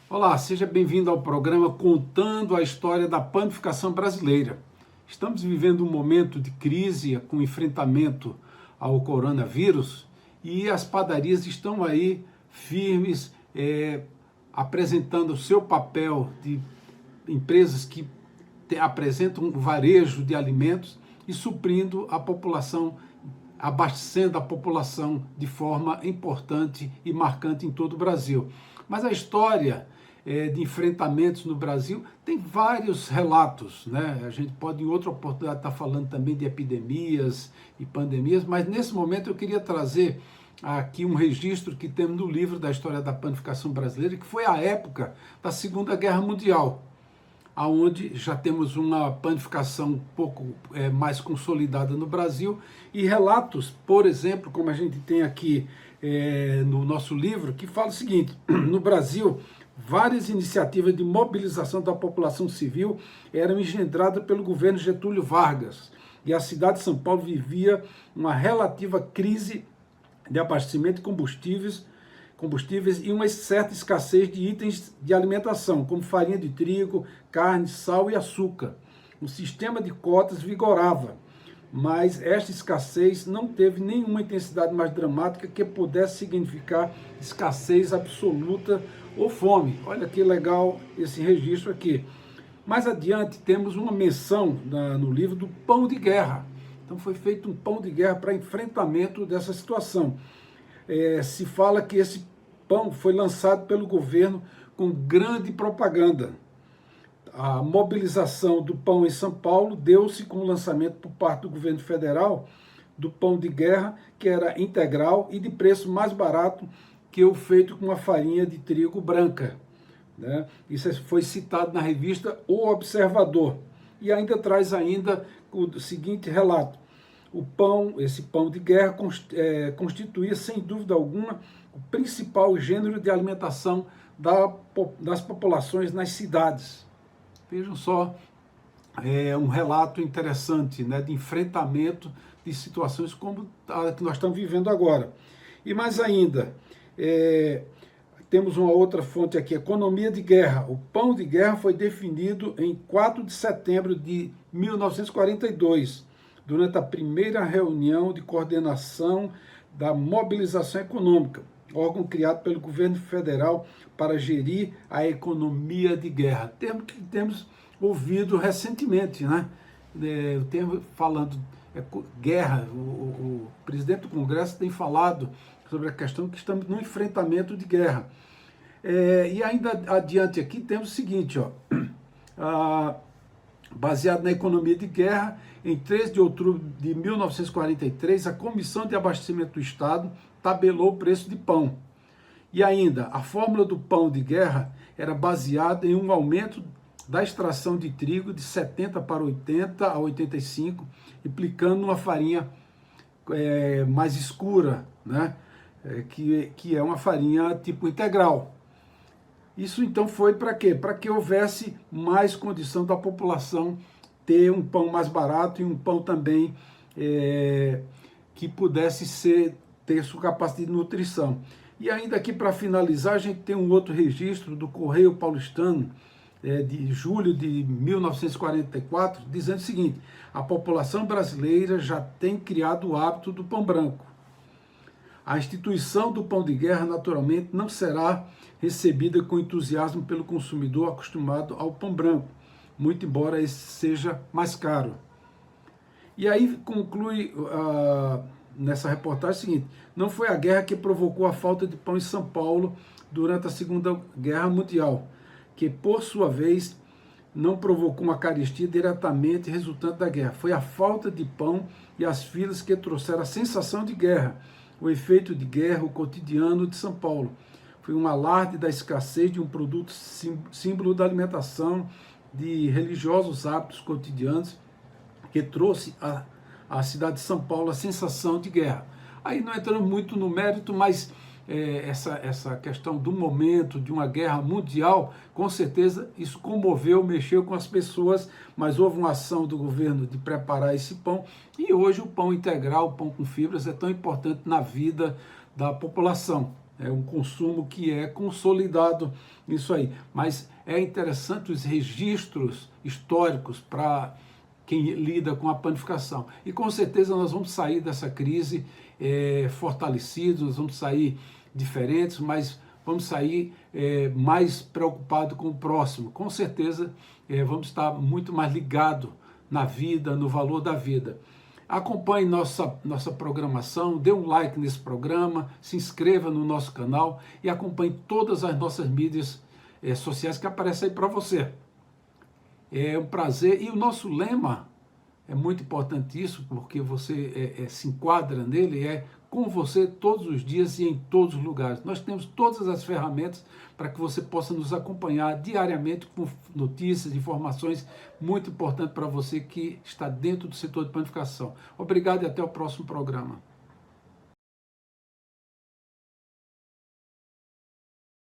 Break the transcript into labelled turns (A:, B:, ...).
A: Olá, seja bem-vindo ao programa Contando a História da Panificação Brasileira. Estamos vivendo um momento de crise com enfrentamento ao coronavírus e as padarias estão aí firmes, apresentando o seu papel de empresas que apresentam um varejo de alimentos e suprindo a população, abastecendo a população de forma importante e marcante em todo o Brasil. Mas a história de enfrentamentos no Brasil tem vários relatos, né? A gente pode em outra oportunidade estar falando também de epidemias e pandemias, mas nesse momento eu queria trazer aqui um registro que temos no livro da História da Panificação Brasileira, que foi a época da Segunda Guerra Mundial, aonde já temos uma panificação um pouco mais consolidada no Brasil, e relatos, por exemplo, como a gente tem aqui no nosso livro, que fala o seguinte: no Brasil, várias iniciativas de mobilização da população civil eram engendradas pelo governo Getúlio Vargas, e a cidade de São Paulo vivia uma relativa crise de abastecimento de combustíveis e uma certa escassez de itens de alimentação, como farinha de trigo, carne, sal e açúcar. O sistema de cotas vigorava, mas esta escassez não teve nenhuma intensidade mais dramática que pudesse significar escassez absoluta ou fome. Olha que legal esse registro aqui. Mais adiante temos uma menção no livro do pão de guerra. Então foi feito um pão de guerra para enfrentamento dessa situação. Se fala que esse pão foi lançado pelo governo com grande propaganda. A mobilização do pão em São Paulo deu-se com o lançamento por parte do governo federal do pão de guerra, que era integral e de preço mais barato que o feito com uma farinha de trigo branca, né? Isso foi citado na revista O Observador. E ainda traz ainda o seguinte relato: esse pão de guerra constituía, sem dúvida alguma, o principal gênero de alimentação das populações nas cidades. Vejam só, um relato interessante, né, de enfrentamento de situações como a que nós estamos vivendo agora. E mais ainda, temos uma outra fonte aqui: economia de guerra. O pão de guerra foi definido em 4 de setembro de 1942, durante a primeira reunião de coordenação da mobilização econômica, órgão criado pelo governo federal para gerir a economia de guerra. Termo que temos ouvido recentemente, né? O termo falando guerra, o presidente do Congresso tem falado sobre a questão que estamos num enfrentamento de guerra. E ainda adiante aqui temos o seguinte, baseado na economia de guerra, em 13 de outubro de 1943, a Comissão de Abastecimento do Estado tabelou o preço de pão. E ainda, a fórmula do pão de guerra era baseada em um aumento da extração de trigo de 70 para 80 a 85, implicando uma farinha mais escura, né? Que é uma farinha tipo integral. Isso então foi para quê? Para que houvesse mais condição da população ter um pão mais barato e um pão também que pudesse ter sua capacidade de nutrição. E ainda aqui para finalizar, a gente tem um outro registro do Correio Paulistano, de julho de 1944, dizendo o seguinte: a população brasileira já tem criado o hábito do pão branco. A instituição do pão de guerra, naturalmente, não será recebida com entusiasmo pelo consumidor acostumado ao pão branco, muito embora esse seja mais caro. E aí conclui nessa reportagem o seguinte: não foi a guerra que provocou a falta de pão em São Paulo durante a Segunda Guerra Mundial, que por sua vez não provocou uma carestia diretamente resultante da guerra. Foi a falta de pão e as filas que trouxeram a sensação de guerra, o efeito de guerra, o cotidiano de São Paulo. Foi um alarde da escassez de um produto símbolo da alimentação, de religiosos hábitos cotidianos, que trouxe à cidade de São Paulo a sensação de guerra. Aí não entramos muito no mérito, mas essa questão do momento de uma guerra mundial, com certeza isso comoveu, mexeu com as pessoas, mas houve uma ação do governo de preparar esse pão, e hoje o pão integral, o pão com fibras, é tão importante na vida da população. É um consumo que é consolidado nisso aí. Mas é interessante os registros históricos para quem lida com a panificação. E com certeza nós vamos sair dessa crise fortalecidos, nós vamos sair diferentes, mas vamos sair mais preocupados com o próximo. Com certeza vamos estar muito mais ligados na vida, no valor da vida. Acompanhe nossa programação, dê um like nesse programa, se inscreva no nosso canal e acompanhe todas as nossas mídias sociais que aparecem aí para você. É um prazer. E o nosso lema é muito importante isso, porque você se enquadra nele, é com você todos os dias e em todos os lugares. Nós temos todas as ferramentas para que você possa nos acompanhar diariamente com notícias, informações muito importantes para você que está dentro do setor de panificação. Obrigado e até o próximo programa.